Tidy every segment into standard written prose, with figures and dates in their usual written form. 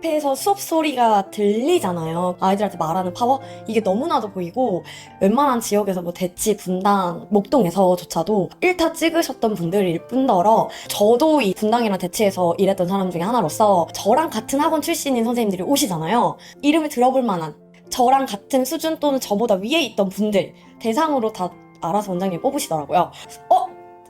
앞에서 수업 소리가 들리잖아요. 아이들한테 말하는 파워? 이게 너무나도 보이고 웬만한 지역에서 뭐 대치, 분당, 목동에서조차도 1타 찍으셨던 분들일 뿐더러 저도 이 분당이랑 대치에서 일했던 사람 중에 하나로서 저랑 같은 학원 출신인 선생님들이 오시잖아요. 이름을 들어볼 만한 저랑 같은 수준 또는 저보다 위에 있던 분들 대상으로 다 알아서 원장님 뽑으시더라고요.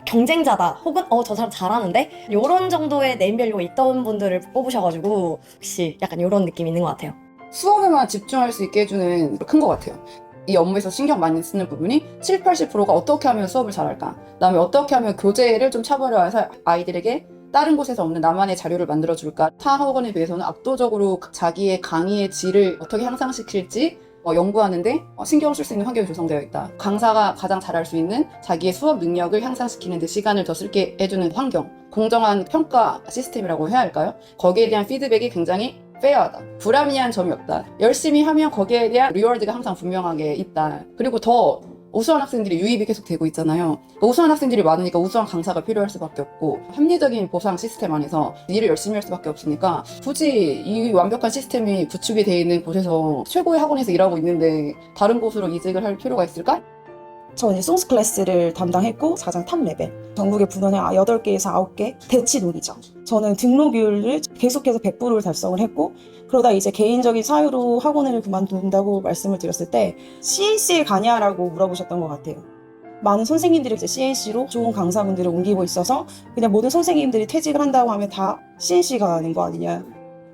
경쟁자다 혹은 저 사람 잘하는데 요런 정도의 네임밸류가 있던 분들을 뽑으셔가지고 혹시 약간 요런 느낌이 있는 것 같아요. 수업에만 집중할 수 있게 해주는 큰 것 같아요. 이 업무에서 신경 많이 쓰는 부분이 7, 80%가 어떻게 하면 수업을 잘할까, 그다음에 어떻게 하면 교재를 좀 차별화해서 아이들에게 다른 곳에서 없는 나만의 자료를 만들어줄까, 타 학원에 비해서는 압도적으로 자기의 강의의 질을 어떻게 향상시킬지 연구하는데 신경을 쓸 수 있는 환경이 조성되어 있다. 강사가 가장 잘할 수 있는 자기의 수업 능력을 향상시키는 데 시간을 더 쓸게 해주는 환경, 공정한 평가 시스템이라고 해야 할까요? 거기에 대한 피드백이 굉장히 페어하다. 불합리한 점이 없다. 열심히 하면 거기에 대한 리워드가 항상 분명하게 있다. 그리고 더 우수한 학생들이 유입이 계속 되고 있잖아요. 우수한 학생들이 많으니까 우수한 강사가 필요할 수밖에 없고, 합리적인 보상 시스템 안에서 일을 열심히 할 수밖에 없으니까 굳이 이 완벽한 시스템이 구축이 되어 있는 곳에서 최고의 학원에서 일하고 있는데 다른 곳으로 이직을 할 필요가 있을까? 저 이제 송스 클래스를 담당했고 가장 탑 레벨, 전국의 분원에 8개에서 9개 대치놀이죠. 저는 등록률을 계속해서 100%를 달성을 했고, 그러다 이제 개인적인 사유로 학원을 그만둔다고 말씀을 드렸을 때 CNC에 가냐라고 물어보셨던 것 같아요. 많은 선생님들이 이제 CNC로 좋은 강사분들을 옮기고 있어서 그냥 모든 선생님들이 퇴직을 한다고 하면 다 CNC 가는 거 아니냐.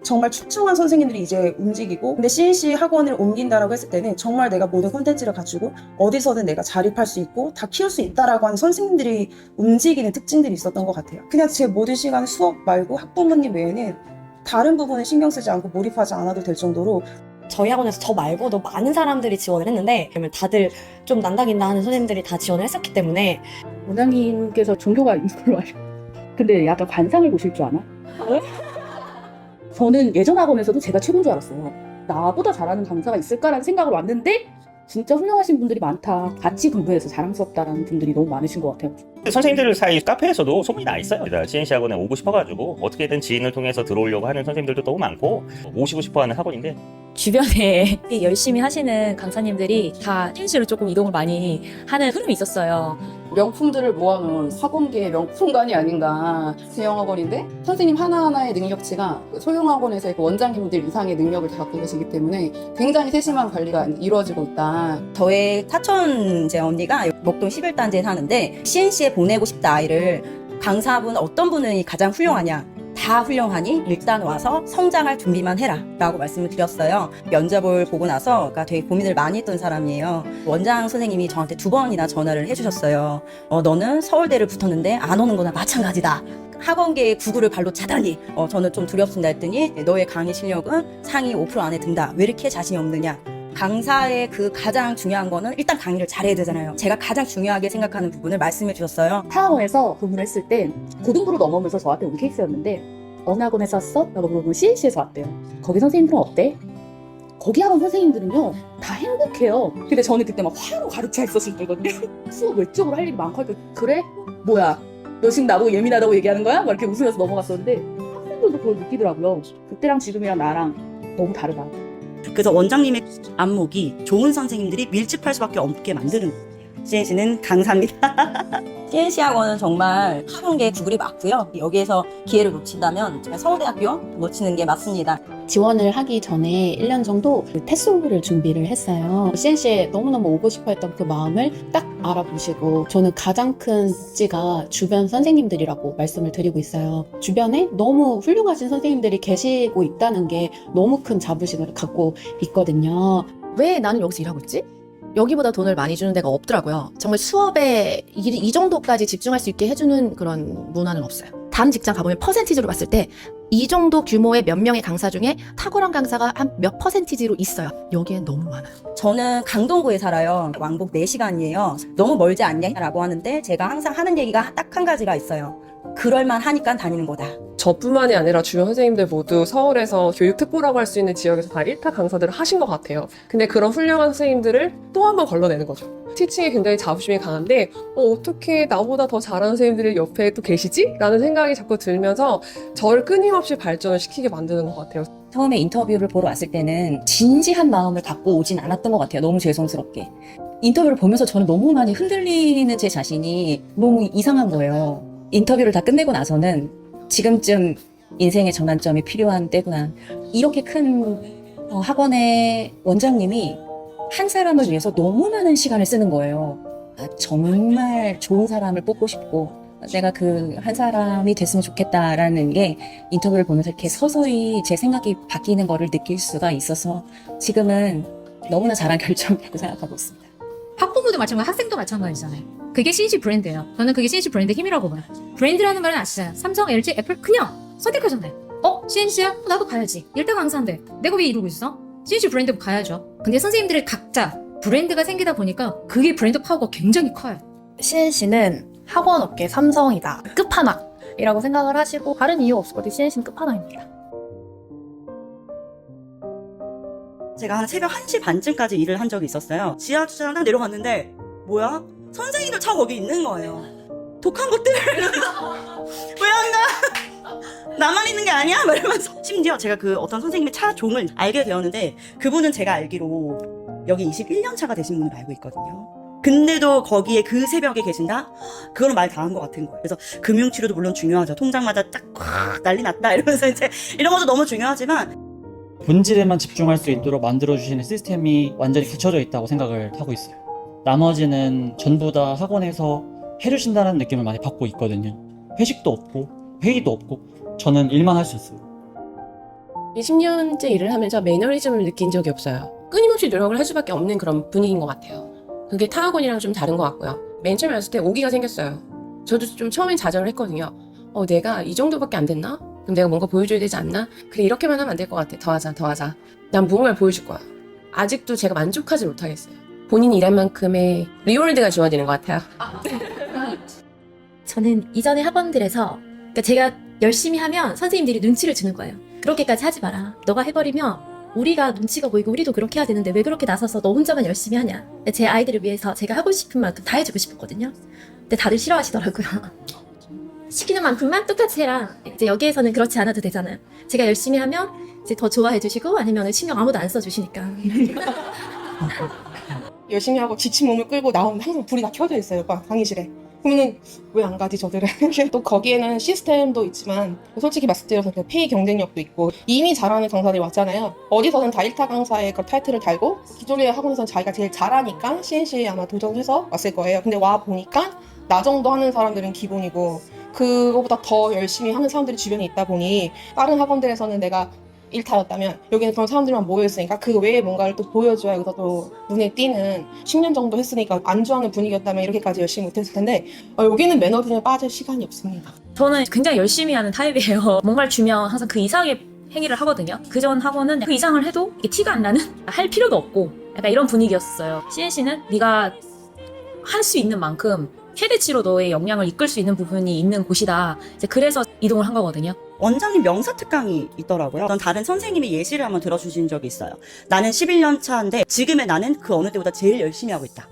정말 출중한 선생님들이 이제 움직이고, 근데 CNC 학원을 옮긴다라고 했을 때는 정말 내가 모든 콘텐츠를 갖추고 어디서든 내가 자립할 수 있고 다 키울 수 있다라고 하는 선생님들이 움직이는 특징들이 있었던 것 같아요. 그냥 제 모든 시간은 수업 말고 학부모님 외에는 다른 부분에 신경 쓰지 않고 몰입하지 않아도 될 정도로. 저희 학원에서 저 말고도 많은 사람들이 지원을 했는데 그러면 다들 좀 난다긴다 하는 선생님들이 다 지원을 했었기 때문에. 원장님께서 종교가 있는 걸로 알고, 근데 약간 관상을 보실 줄 아나? 저는 예전 학원에서도 제가 최고인 줄 알았어요. 나보다 잘하는 강사가 있을까라는 생각을 왔는데 진짜 훌륭하신 분들이 많다, 같이 근무해서 자랑스럽다라는 분들이 너무 많으신 것 같아요. 선생님들 사이 카페에서도 소문이 나 있어요. CNC 학원에 오고 싶어가지고 어떻게든 지인을 통해서 들어오려고 하는 선생님들도 너무 많고 오시고 싶어하는 학원인데, 주변에 열심히 하시는 강사님들이 다 CNC로 조금 이동을 많이 하는 흐름이 있었어요. 명품들을 모아놓은 학원계의 명품관이 아닌가. 대형학원인데 선생님 하나하나의 능력치가 소형학원에서의 원장님들 이상의 능력을 다 갖고 계시기 때문에 굉장히 세심한 관리가 이루어지고 있다. 저의 사촌 이제 언니가 목동 11단지에 사는데 CNC에 보내고 싶다 아이를. 강사분 어떤 분이 가장 훌륭하냐? 다 훌륭하니 일단 와서 성장할 준비만 해라 라고 말씀을 드렸어요. 면접을 보고 나서 그러니까 되게 고민을 많이 했던 사람이에요. 원장 선생님이 저한테 2번이나 전화를 해주셨어요. 너는 서울대를 붙었는데 안 오는 거나 마찬가지다. 학원계의 구구를 발로 차다니 저는 좀 두렵습니다 했더니, 너의 강의 실력은 상위 5% 안에 든다. 왜 이렇게 자신이 없느냐. 강사의 그 가장 중요한 거는 일단 강의를 잘해야 되잖아요. 제가 가장 중요하게 생각하는 부분을 말씀해 주셨어요. 타학원에서 근무를 했을 때 고등부로 넘어오면서 저한테 온 케이스였는데, 어느 학원에서 왔어? 라고 물어보면 CNC에서 왔대요. 거기 선생님들은 어때? 거기 학원 선생님들은요 다 행복해요. 근데 저는 그때 막 화로 가득 차 있었을 때거든요. 수업 외적으로 할 일이 많고 하니까, 그래? 뭐야? 너 지금 나보고 예민하다고 얘기하는 거야? 막 이렇게 웃으면서 넘어갔었는데 학생들도 그걸 느끼더라고요. 그때랑 지금이랑 나랑 너무 다르다. 그래서 원장님의 안목이 좋은 선생님들이 밀집할 수밖에 없게 만드는 CNC는 강사입니다. CNC 학원은 정말 학원계의 구글이 맞고요. 여기에서 기회를 놓친다면 제가 서울대학교 놓치는 게 맞습니다. 지원을 하기 전에 1년 정도 테스트를 준비를 했어요. CNC에 너무너무 오고 싶어 했던 그 마음을 딱 알아보시고, 저는 가장 큰 복지가 주변 선생님들이라고 말씀을 드리고 있어요. 주변에 너무 훌륭하신 선생님들이 계시고 있다는 게 너무 큰 자부심을 갖고 있거든요. 왜 나는 여기서 일하고 있지? 여기보다 돈을 많이 주는 데가 없더라고요. 정말 수업에 이 정도까지 집중할 수 있게 해주는 그런 문화는 없어요. 다른 직장 가보면 퍼센티지로 봤을 때 이 정도 규모의 몇 명의 강사 중에 탁월한 강사가 한 몇 퍼센티지로 있어요. 여기엔 너무 많아요. 저는 강동구에 살아요. 왕복 4시간이에요. 너무 멀지 않냐라고 하는데 제가 항상 하는 얘기가 딱 한 가지가 있어요. 그럴만 하니까 다니는 거다. 저뿐만이 아니라 주변 선생님들 모두 서울에서 교육특보라고 할 수 있는 지역에서 다 1타 강사들을 하신 것 같아요. 근데 그런 훌륭한 선생님들을 또 한 번 걸러내는 거죠. 티칭에 굉장히 자부심이 강한데 어떻게 나보다 더 잘하는 선생님들이 옆에 또 계시지? 라는 생각이 자꾸 들면서 저를 끊임없이 발전을 시키게 만드는 것 같아요. 처음에 인터뷰를 보러 왔을 때는 진지한 마음을 갖고 오진 않았던 것 같아요. 너무 죄송스럽게. 인터뷰를 보면서 저는 너무 많이 흔들리는 제 자신이 너무 이상한 거예요. 인터뷰를 다 끝내고 나서는 지금쯤 인생의 전환점이 필요한 때구나. 이렇게 큰 학원의 원장님이 한 사람을 위해서 너무 많은 시간을 쓰는 거예요. 아, 정말 좋은 사람을 뽑고 싶고 내가 그 한 사람이 됐으면 좋겠다라는 게 인터뷰를 보면서 이렇게 서서히 제 생각이 바뀌는 거를 느낄 수가 있어서 지금은 너무나 잘한 결정이라고 생각하고 있습니다. 학부모도 마찬가지, 학생도 마찬가지잖아요. 그게 CNC 브랜드예요. 저는 그게 CNC 브랜드 힘이라고 봐요. 브랜드라는 말은 아시잖아요. 삼성, LG, 애플 그냥 선택하잖아요. CNC야? 나도 가야지. 일타 강사인데 내가 왜 이러고 있어? CNC 브랜드 가야죠. 근데 선생님들의 각자 브랜드가 생기다 보니까 그게 브랜드 파워가 굉장히 커요. CNC는 학원업계 삼성이다. 끝판왕이라고 생각을 하시고 다른 이유 없을 것 같아요. CNC는 끝판왕입니다. 제가 한 새벽 1시 반쯤까지 일을 한 적이 있었어요. 지하 주차장 딱 내려갔는데 뭐야? 선생님들 차 거기 있는 거예요. 독한 것들 왜 안 가? 나만 있는 게 아니야? 막 이러면서 심지어 제가 그 어떤 선생님의 차 종을 알게 되었는데 그분은 제가 알기로 여기 21년 차가 되신 분을 알고 있거든요. 근데도 거기에 그 새벽에 계신다? 그거는 말 다 한 것 같은 거예요. 그래서 금융치료도 물론 중요하죠. 통장마다 쫙 난리 났다 이러면서 이제 이런 것도 너무 중요하지만 본질에만 집중할 수 있도록 만들어주시는 시스템이 완전히 갖춰져 있다고 생각을 하고 있어요. 나머지는 전부 다 학원에서 해주신다는 느낌을 많이 받고 있거든요. 회식도 없고 회의도 없고 저는 일만 할 수 있어요. 20년째 일을 하면서 매너리즘을 느낀 적이 없어요. 끊임없이 노력을 할 수밖에 없는 그런 분위기인 것 같아요. 그게 타 학원이랑 좀 다른 것 같고요. 맨 처음에 왔을 때 오기가 생겼어요. 저도 좀 처음엔 좌절을 했거든요. 내가 이 정도밖에 안 됐나? 그럼 내가 뭔가 보여줘야 되지 않나? 그래, 이렇게만 하면 안 될 것 같아. 더 하자. 난 무언가를 보여줄 거야. 아직도 제가 만족하지 못하겠어요. 본인이 일한 만큼의 리워드가 주어지는 것 같아요. 저는 이전의 학원들에서 그러니까 제가 열심히 하면 선생님들이 눈치를 주는 거예요. 그렇게까지 하지 마라. 너가 해버리면 우리가 눈치가 보이고 우리도 그렇게 해야 되는데 왜 그렇게 나서서 너 혼자만 열심히 하냐. 제 아이들을 위해서 제가 하고 싶은 만큼 다 해주고 싶었거든요. 근데 다들 싫어하시더라고요. 시키는 만큼만 똑같이 해라. 이제 여기에서는 그렇지 않아도 되잖아요. 제가 열심히 하면 이제 더 좋아해 주시고 아니면 신경 아무도 안 써주시니까. 열심히 하고 지친 몸을 끌고 나오면 항상 불이 다 켜져 있어요. 강의실에. 그러면은 왜 안 가지 저들은. 또 거기에는 시스템도 있지만 솔직히 말씀드려서 페이 경쟁력도 있고 이미 잘하는 강사들이 왔잖아요. 어디서든 다 1타 강사의 그 타이틀을 달고 기존의 학원에서는 자기가 제일 잘하니까 CNC에 아마 도전해서 왔을 거예요. 근데 와 보니까 나 정도 하는 사람들은 기본이고 그거보다 더 열심히 하는 사람들이 주변에 있다 보니 다른 학원들에서는 내가 1타였다면 여기는 그런 사람들만 모여있으니까 그 외에 뭔가를 또 보여줘야 여기서 또 눈에 띄는 10년 정도 했으니까 안주하는 분위기였다면 이렇게까지 열심히 못했을 텐데 여기는 매너리즘에 빠질 시간이 없습니다. 저는 굉장히 열심히 하는 타입이에요. 뭔가를 주면 항상 그 이상의 행위를 하거든요. 그전 학원은 그 이상을 해도 이게 티가 안 나는? 할 필요도 없고 약간 이런 분위기였어요. CNC는 네가 할 수 있는 만큼 최대치로 너의 역량을 이끌 수 있는 부분이 있는 곳이다. 이제 그래서 이동을 한 거거든요. 원장님 명사 특강이 있더라고요. 어떤 다른 선생님이 예시를 한번 들어주신 적이 있어요. 나는 11년 차인데 지금의 나는 그 어느 때보다 제일 열심히 하고 있다.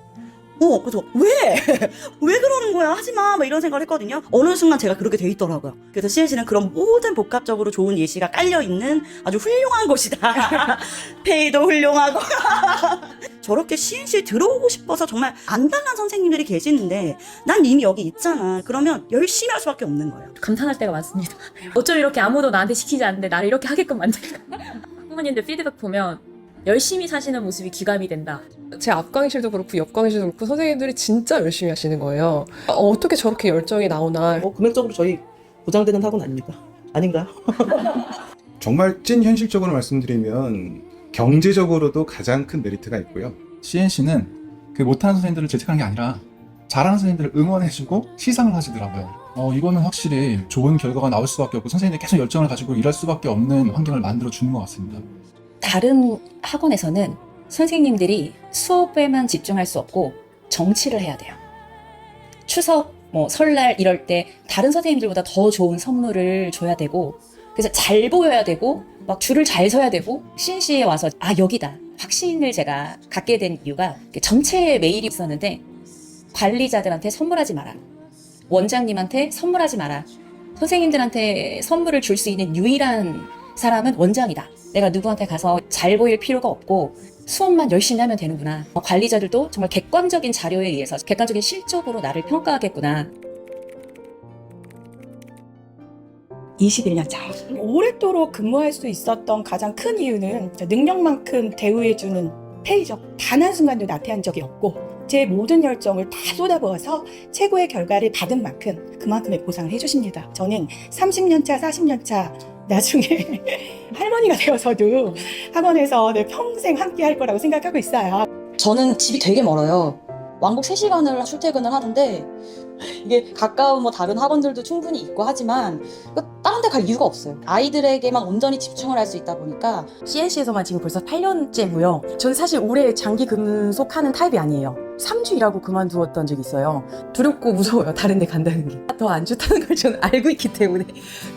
그래서 왜 그러는 거야? 하지마 막 이런 생각을 했거든요. 어느 순간 제가 그렇게 돼 있더라고요. 그래서 CNC는 그런 모든 복합적으로 좋은 예시가 깔려있는 아주 훌륭한 곳이다. 페이도 훌륭하고 저렇게 CNC에 들어오고 싶어서 정말 안달난 선생님들이 계시는데 난 이미 여기 있잖아. 그러면 열심히 할 수밖에 없는 거예요. 감탄할 때가 많습니다. 어쩜 이렇게 아무도 나한테 시키지 않는데 나를 이렇게 하게끔 만들까? 부모님들 피드백 보면 열심히 사시는 모습이 기감이 된다. 제 앞 강의실도 그렇고 옆 강의실도 그렇고 선생님들이 진짜 열심히 하시는 거예요. 어떻게 저렇게 열정이 나오나. 금액적으로 저희 보장되는 학원 아닙니까? 아닌가요? 정말 찐 현실적으로 말씀드리면 경제적으로도 가장 큰 메리트가 있고요. CNC는 그 못하는 선생님들을 질책하는 게 아니라 잘하는 선생님들을 응원해주고 시상을 하시더라고요. 이거는 확실히 좋은 결과가 나올 수밖에 없고 선생님들이 계속 열정을 가지고 일할 수밖에 없는 환경을 만들어주는 것 같습니다. 다른 학원에서는 선생님들이 수업에만 집중할 수 없고 정치를 해야 돼요. 추석 뭐 설날 이럴 때 다른 선생님들보다 더 좋은 선물을 줘야 되고 그래서 잘 보여야 되고 막 줄을 잘 서야 되고 CNC에 와서 아 여기다 확신을 제가 갖게 된 이유가 전체 메일이 있었는데 관리자들한테 선물하지 마라. 원장님한테 선물하지 마라. 선생님들한테 선물을 줄 수 있는 유일한 사람은 원장이다. 내가 누구한테 가서 잘 보일 필요가 없고 수업만 열심히 하면 되는구나. 관리자들도 정말 객관적인 자료에 의해서 객관적인 실적으로 나를 평가하겠구나. 21년 차. 오랫도록 근무할 수 있었던 가장 큰 이유는 능력만큼 대우해주는 페이적 단 한순간도 나태한 적이 없고 제 모든 열정을 다 쏟아부어서 최고의 결과를 받은 만큼 그만큼의 보상을 해주십니다. 저는 30년 차, 40년 차 나중에 할머니가 되어서도 학원에서 내 평생 함께 할 거라고 생각하고 있어요. 저는 집이 되게 멀어요. 왕복 3시간을 출퇴근을 하는데 이게 가까운 뭐 다른 학원들도 충분히 있고 하지만 다른 데 갈 이유가 없어요. 아이들에게만 온전히 집중을 할 수 있다 보니까 CNC에서만 지금 벌써 8년째고요. 저는 사실 오래 장기 근속하는 타입이 아니에요. 3주 일하고 그만두었던 적이 있어요. 두렵고 무서워요. 다른 데 간다는 게. 더 안 좋다는 걸 저는 알고 있기 때문에.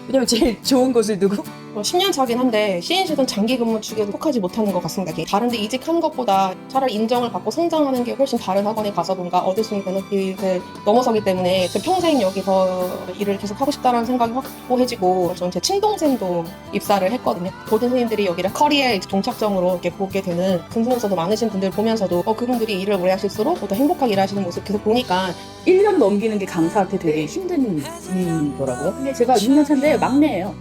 왜냐면 제일 좋은 곳을 두고 10년 차긴 한데 CNC에서는 장기 근무 축에 속하지 못하는 것 같습니다. 다른 데 이직한 것보다 차라리 인정을 받고 성장하는 게 훨씬 다른 학원에 가서 뭔가 얻을 수 있는 베네핏을 넘어서기 때문에 저 평생 여기서 일을 계속 하고 싶다는 생각이 확고해지고 저는 제 친동생도 입사를 했거든요. 모든 선생님들이 여기를 커리어의 종착점으로 이렇게 보게 되는 근속연수도 많으신 분들 보면서도 그분들이 일을 오래 하실수록 더 행복하게 일하시는 모습 계속 보니까 1년 넘기는 게 강사한테 되게 힘든 일이더라고요. 근데 제가 6년 차인데 막내예요.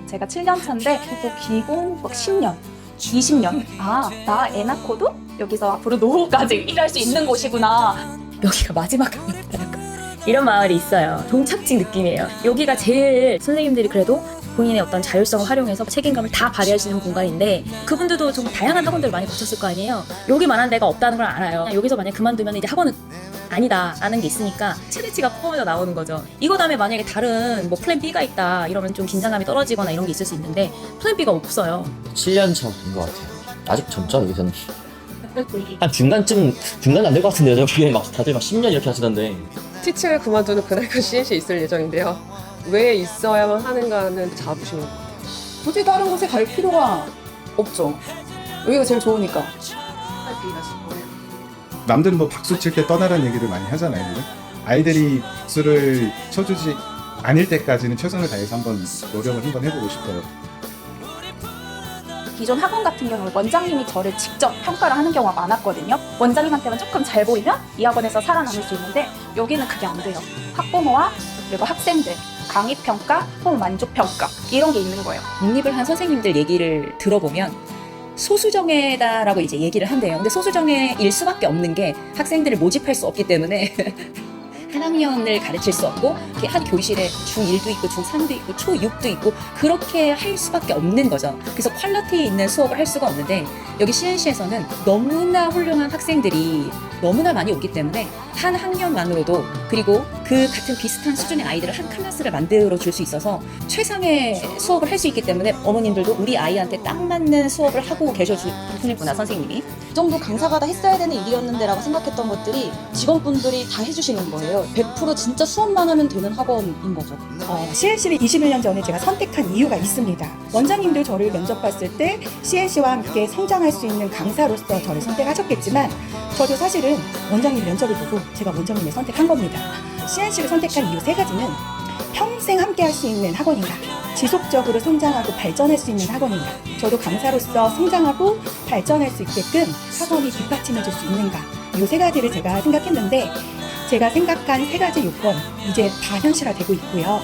제가 7년 차인데 기본 10년, 20년. 아, 나 애 낳고도 여기서 앞으로 노후까지 일할 수 있는 곳이구나. 여기가 마지막 학원이다. 이런 마을이 있어요. 종착지 느낌이에요. 여기가 제일 선생님들이 그래도 본인의 어떤 자율성을 활용해서 책임감을 다 발휘하시는 공간인데 그분들도 좀 다양한 학원들을 많이 거쳤을 거 아니에요. 여기만한 데가 없다는 걸 알아요. 여기서 만약 그만두면 이제 학원은 아니다 라는 게 있으니까 최대치가 포함해서 나오는 거죠. 이거 다음에 만약에 다른 뭐 플랜 B가 있다 이러면 좀 긴장감이 떨어지거나 이런 게 있을 수 있는데 플랜 B가 없어요. 7년 차인 것 같아요. 아직 젊죠 여기서는. 한 중간은 안 될 것 같은데요. 여기에 막 다들 막 10년 이렇게 하시던데. 티칭을 그만두는 그날까지 CNC에 있을 예정인데요. 왜 있어야만 하는가는 자부심인 것 같아요. 굳이 다른 곳에 갈 필요가 없죠. 여기가 제일 좋으니까. 남들은 뭐 박수 칠 때 떠나라는 얘기를 많이 하잖아요. 근데 아이들이 박수를 쳐주지 않을 때까지는 최선을 다해서 한번 노력을 한번 해보고 싶어요. 기존 학원 같은 경우는 원장님이 저를 직접 평가를 하는 경우가 많았거든요. 원장님한테만 조금 잘 보이면 이 학원에서 살아남을 수 있는데 여기는 그게 안 돼요. 학부모와 그리고 학생들, 강의평가, 학부모 만족평가 이런 게 있는 거예요. 독립을 한 선생님들 얘기를 들어보면 소수정예다라고 이제 얘기를 한대요. 근데 소수정예일 수밖에 없는 게 학생들을 모집할 수 없기 때문에 한 학년을 가르칠 수 없고 한 교실에 중1도 있고 중3도 있고 초6도 있고 그렇게 할 수밖에 없는 거죠. 그래서 퀄리티 있는 수업을 할 수가 없는데 여기 CNC에서는 너무나 훌륭한 학생들이 너무나 많이 오기 때문에 한 학년만으로도 그리고 그 같은 비슷한 수준의 아이들을 한 클래스를 만들어 줄 수 있어서 최상의 수업을 할 수 있기 때문에 어머님들도 우리 아이한테 딱 맞는 수업을 하고 계셔주는구나 선생님이. 이 정도 강사가 다 했어야 되는 일이었는데 라고 생각했던 것들이 직원분들이 다 해주시는 거예요. 100% 진짜 수업만 하면 되는 학원인 거죠. CNC를 21년 전에 제가 선택한 이유가 있습니다. 원장님도 저를 면접 봤을 때 CNC와 함께 성장할 수 있는 강사로서 저를 선택하셨겠지만 저도 사실은 원장님 면접을 보고 제가 원장님을 선택한 겁니다. CNC를 선택한 이유 3가지는 평생 함께 할 수 있는 학원인가, 지속적으로 성장하고 발전할 수 있는 학원인가, 저도 강사로서 성장하고 발전할 수 있게끔 학원이 뒷받침해 줄 수 있는가, 이 3가지를 제가 생각했는데 제가 생각한 3가지 요건 이제 다 현실화되고 있고요.